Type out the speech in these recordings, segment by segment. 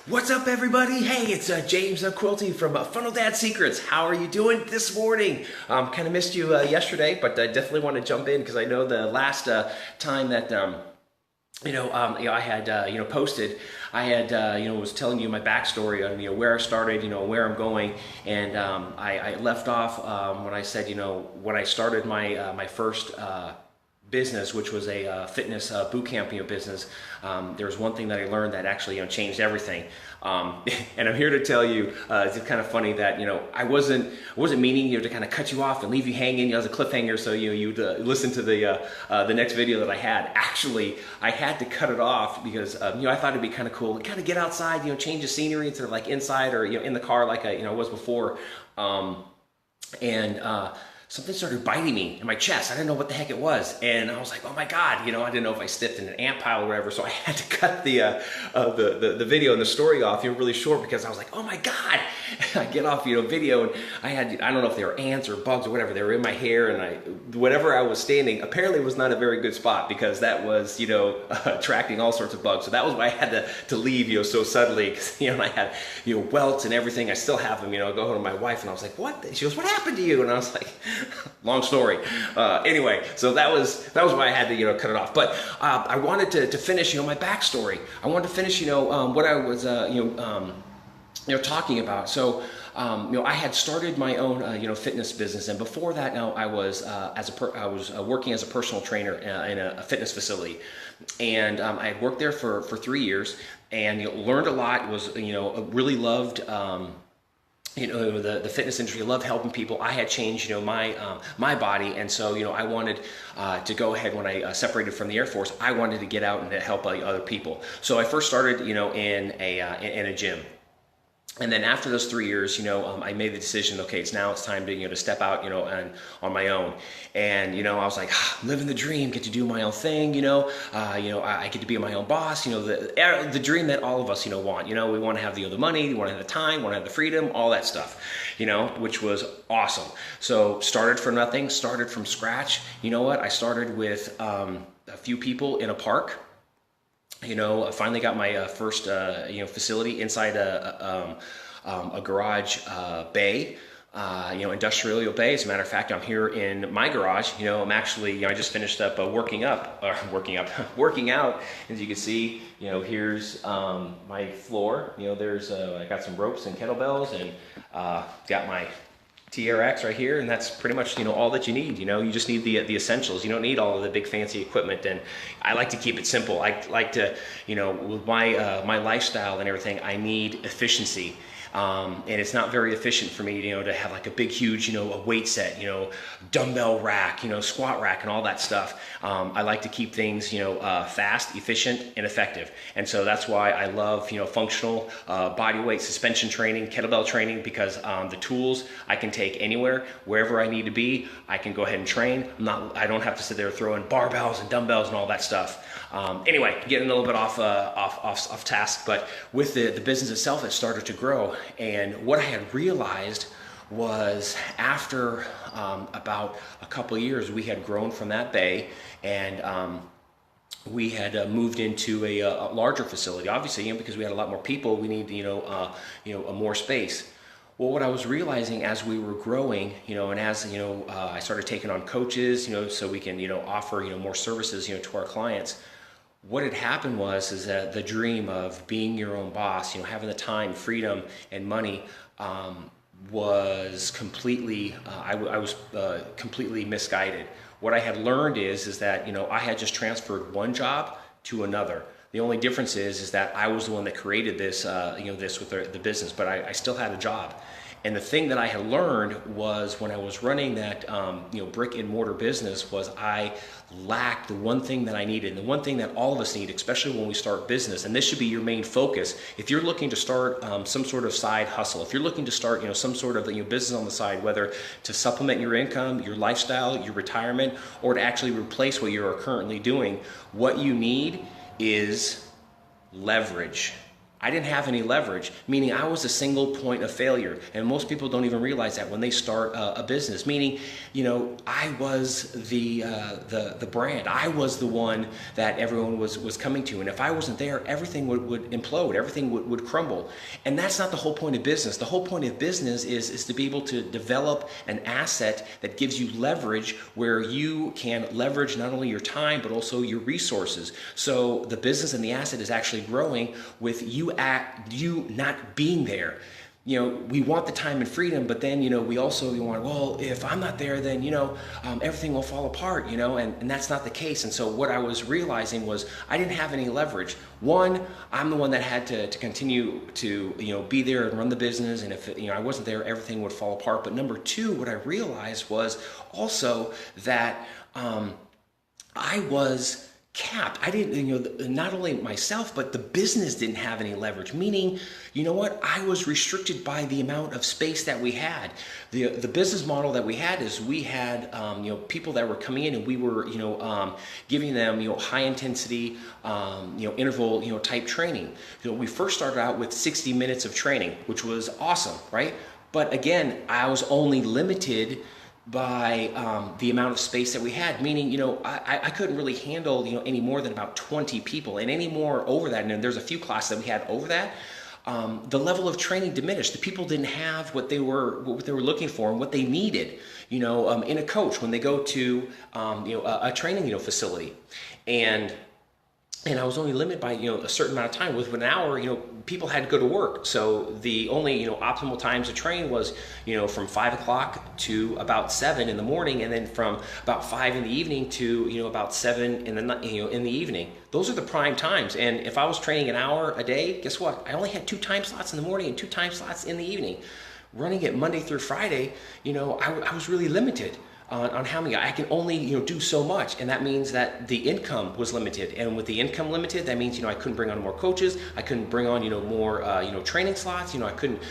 What's up, everybody? Hey, it's James Quilty from Funnel Dad Secrets. How are you doing this morning? Kind of missed you yesterday, but I definitely want to jump in because I know the last time that I had posted. I had was telling you my backstory on where I started, where I'm going, and I left off when I said when I started my first business, which was a fitness boot camp business. There was one thing that I learned that actually changed everything. And I'm here to tell you, it's kind of funny that I wasn't meaning to kind of cut you off and leave you hanging as a cliffhanger, so you'd listen to the next video that I had. Actually, I had to cut it off because I thought it'd be kind of cool, kind of get outside, change the scenery instead of like inside or in the car like I was before. And something started biting me in my chest. I didn't know what the heck it was, and I was like, "Oh my God!" I didn't know if I stepped in an ant pile or whatever. So I had to cut the video and the story off, really short, because I was like, "Oh my God!" I get off, video, and I don't know if they were ants or bugs or whatever. They were in my hair, and whatever I was standing apparently was not a very good spot because that was attracting all sorts of bugs. So that was why I had to leave, so suddenly, because I had welts and everything. I still have them. I go home to my wife, and I was like, "What?" She goes, "What happened to you?" And I was like, long story. Anyway, so that was why I had to cut it off. But I wanted to finish my backstory. I wanted to finish what I was talking about. So I had started my own fitness business, and before that, I was working as a personal trainer in a fitness facility, and I had worked there for 3 years, and learned a lot. Was really loved. The fitness industry. I love helping people. I had changed, my body, and so I wanted to go ahead when I separated from the Air Force. I wanted to get out and to help other people. So I first started, in a gym. And then after those 3 years, I made the decision. Okay, it's time to step out, on my own. And I was like, living the dream, get to do my own thing. I get to be my own boss. The dream that all of us, want. We want to have the money, we want to have the time, want to have the freedom, all that stuff. Which was awesome. So started from nothing, started from scratch. You know what? I started with a few people in a park. I finally got my first, facility inside a garage bay, industrial bay. As a matter of fact, I'm here in my garage. I'm actually, I just finished up working out. As you can see, here's my floor. There's I got some ropes and kettlebells, and got my TRX right here, and that's pretty much all that you need. You just need the essentials. You don't need all of the big fancy equipment, and I like to keep it simple. I like to, with my lifestyle and everything, I need efficiency. And it's not very efficient for me, to have like a big, huge, a weight set, dumbbell rack, squat rack, and all that stuff. I like to keep things, fast, efficient, and effective. And so that's why I love, functional body weight suspension training, kettlebell training, because the tools I can take anywhere, wherever I need to be. I can go ahead and train. I don't have to sit there throwing barbells and dumbbells and all that stuff. Anyway, getting a little bit off task, but with the business itself, it started to grow. And what I had realized was after about a couple of years, we had grown from that bay, and we had moved into a larger facility. Obviously, because we had a lot more people, we need a more space. Well, what I was realizing as we were growing, and as I started taking on coaches, so we can offer more services to our clients. What had happened is that the dream of being your own boss, having the time, freedom, and money, was completely, I was completely misguided. What I had learned is that, I had just transferred one job to another. The only difference is that I was the one that created this, this with the business, but I still had a job. And the thing that I had learned was when I was running that brick and mortar business was I lacked the one thing that I needed, and the one thing that all of us need, especially when we start business. And this should be your main focus. If you're looking to start some sort of side hustle, if you're looking to start some sort of business on the side, whether to supplement your income, your lifestyle, your retirement, or to actually replace what you are currently doing, what you need is leverage. I didn't have any leverage, meaning I was a single point of failure. And most people don't even realize that when they start a business, meaning, I was the brand. I was the one that everyone was coming to. And if I wasn't there, everything would implode, everything would crumble. And that's not the whole point of business. The whole point of business is to be able to develop an asset that gives you leverage, where you can leverage not only your time, but also your resources. So the business and the asset is actually growing with you not being there. We want the time and freedom, but then, we also want, well, if I'm not there, then, everything will fall apart, and that's not the case. And so what I was realizing was I didn't have any leverage. One, I'm the one that had to continue to, be there and run the business. And if, I wasn't there, everything would fall apart. But number two, what I realized was also that I was capped. I didn't, not only myself, but the business didn't have any leverage, meaning, I was restricted by the amount of space that we had. The business model that we had is we had, people that were coming in, and we were, giving them, high intensity, interval, type training. We first started out with 60 minutes of training, which was awesome, right? But again, I was only limited by the amount of space that we had, meaning, I couldn't really handle, any more than about 20 people, and any more over that, and there's a few classes that we had over that, the level of training diminished. The people didn't have what they were looking for and what they needed, in a coach when they go to, a training, facility. And I was only limited by, a certain amount of time. With an hour, people had to go to work. So the only, optimal times to train was, from 5 o'clock to about 7 in the morning, and then from about 5 in the evening to, about 7 in the evening. Those are the prime times. And if I was training an hour a day, guess what? I only had 2 time slots in the morning and 2 time slots in the evening. Running it Monday through Friday, I was really limited on how many. I can only do so much, and that means that the income was limited. And with the income limited, that means I couldn't bring on more coaches, I couldn't bring on more training slots, I couldn't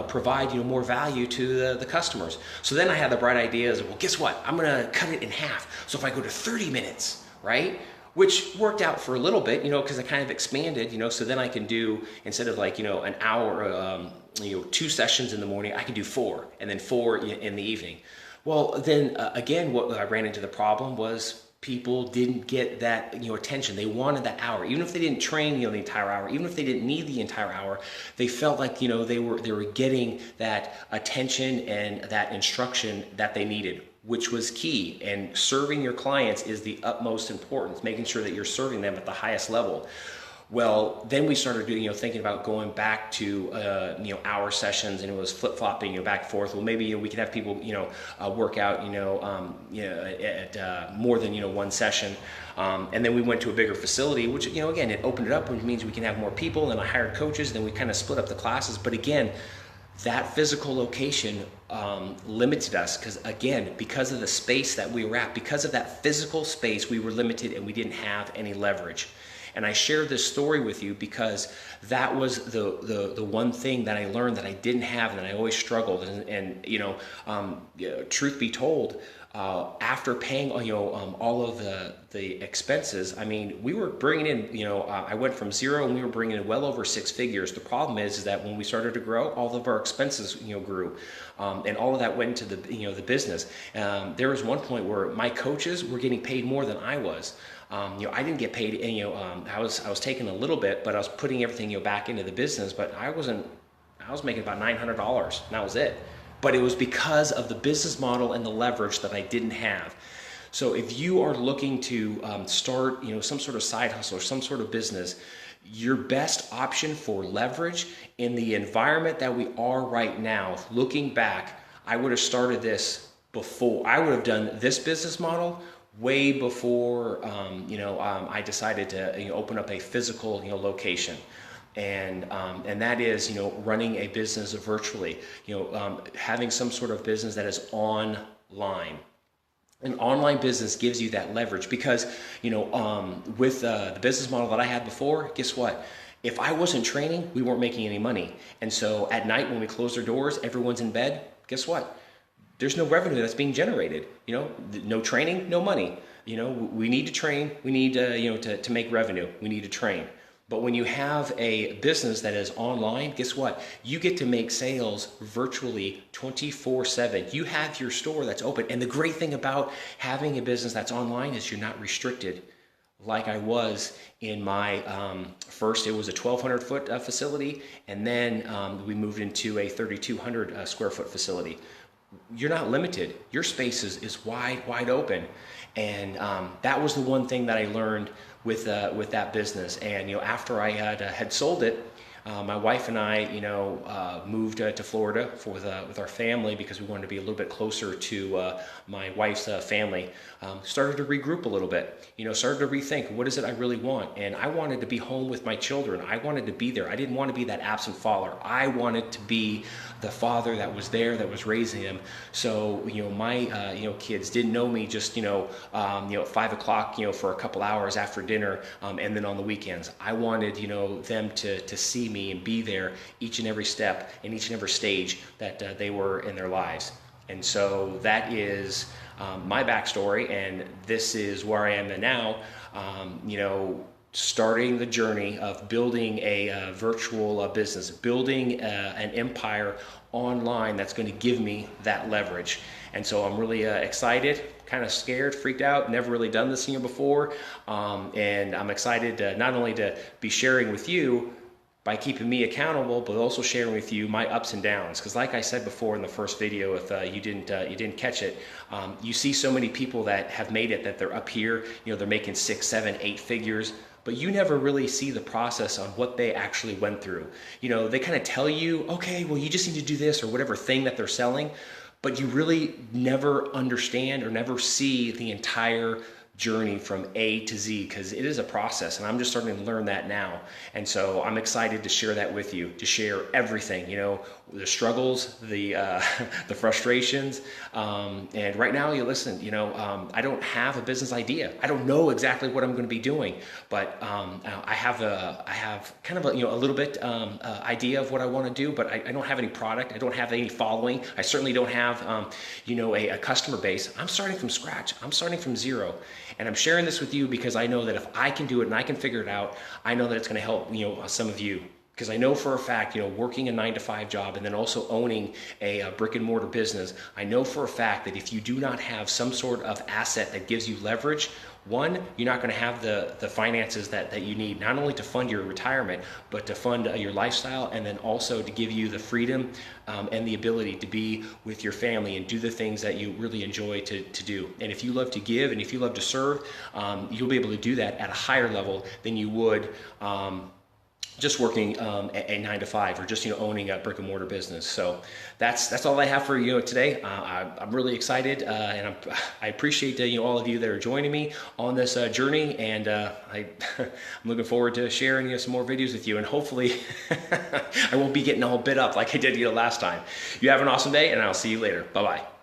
provide more value to the customers. So then I had the bright idea of, well, guess what, I'm gonna cut it in half. So if I go to 30 minutes, right, which worked out for a little bit, because I kind of expanded, so then I can do, instead of an hour, 2 sessions in the morning, I can do 4, and then 4 in the evening. Well, then again, what I ran into the problem was people didn't get that attention. They wanted that hour, even if they didn't train the entire hour, even if they didn't need the entire hour. They felt like they were getting that attention and that instruction that they needed, which was key. And serving your clients is the utmost importance, making sure that you're serving them at the highest level. Well, then we started thinking about going back to hour sessions, and it was flip-flopping back and forth. Well, maybe we could have people work out at more than one session, and then we went to a bigger facility, which again, it opened it up, which means we can have more people. And I hired coaches, and then we kind of split up the classes. But again, that physical location limited us, because of the space that we were at, because of that physical space, we were limited, and we didn't have any leverage. And I share this story with you because that was the one thing that I learned that I didn't have, and I always struggled. And truth be told, after paying all of the expenses, I mean, we were bringing in, I went from 0 and we were bringing in well over 6 figures. The problem is that when we started to grow, all of our expenses grew, and all of that went into the business. There was one point where my coaches were getting paid more than I was. I didn't get paid, I was taking a little bit, but I was putting everything back into the business. But I was making about $900, and that was it. But it was because of the business model and the leverage that I didn't have. So if you are looking to start, some sort of side hustle or some sort of business, your best option for leverage in the environment that we are right now, looking back, I would have started this before. I would have done this business model way before I decided to open up a physical location, and that is running a business virtually, having some sort of business that is online. An online business gives you that leverage because with the business model that I had before, guess what? If I wasn't training, we weren't making any money. And so at night when we close our doors, everyone's in bed. Guess what? There's no revenue that's being generated. No training, no money. We need to train. We need to make revenue. We need to train. But when you have a business that is online, guess what? You get to make sales virtually 24/7. You have your store that's open. And the great thing about having a business that's online is you're not restricted like I was in my first. It was a 1,200 foot facility, and then we moved into a 3,200 square foot facility. You're not limited. Your space is wide open. And that was the one thing that I learned with that business. And after I had sold it, my wife and I moved to Florida with our family because we wanted to be a little bit closer to my wife's family. Started to regroup a little bit, started to rethink, what is it I really want? And I wanted to be home with my children. I wanted to be there. I didn't want to be that absent father. I wanted to be the father that was there, that was raising them. So my kids didn't know me just at 5 o'clock for a couple hours after dinner, and then on the weekends. I wanted them to see me and be there each and every step and each and every stage that they were in their lives. And so that is my backstory, and this is where I am now. Starting the journey of building a virtual business, building an empire online that's going to give me that leverage. And so I'm really excited, kind of scared, freaked out, never really done this before. And I'm excited not only to be sharing with you by keeping me accountable, but also sharing with you my ups and downs. Because like I said before in the first video, if you didn't catch it, you see so many people that have made it, that they're up here, they're making 6, 7, 8 figures, but you never really see the process on what they actually went through. They kind of tell you, okay, well, you just need to do this or whatever thing that they're selling, but you really never understand or never see the entire journey from A to Z, because it is a process, and I'm just starting to learn that now. And so I'm excited to share that with you, to share everything, the struggles, the the frustrations, and right now, listen, I don't have a business idea. I don't know exactly what I'm going to be doing, but I have kind of a little bit idea of what I want to do, but I don't have any product. I don't have any following. I certainly don't have a customer base. I'm starting from scratch. I'm starting from zero. And I'm sharing this with you because I know that if I can do it and I can figure it out, I know that it's going to help some of you. Because I know for a fact, working a 9-to-5 job and then also owning a brick and mortar business, I know for a fact that if you do not have some sort of asset that gives you leverage, one, you're not going to have the finances that you need, not only to fund your retirement, but to fund your lifestyle, and then also to give you the freedom and the ability to be with your family and do the things that you really enjoy to do. And if you love to give and if you love to serve, you'll be able to do that at a higher level than you would just working a 9-to-5 or just owning a brick and mortar business. So that's all I have for you today. I'm really excited, and I appreciate all of you that are joining me on this journey, and I'm looking forward to sharing some more videos with you, and hopefully I won't be getting all bit up like I did last time. You have an awesome day, and I'll see you later. Bye bye.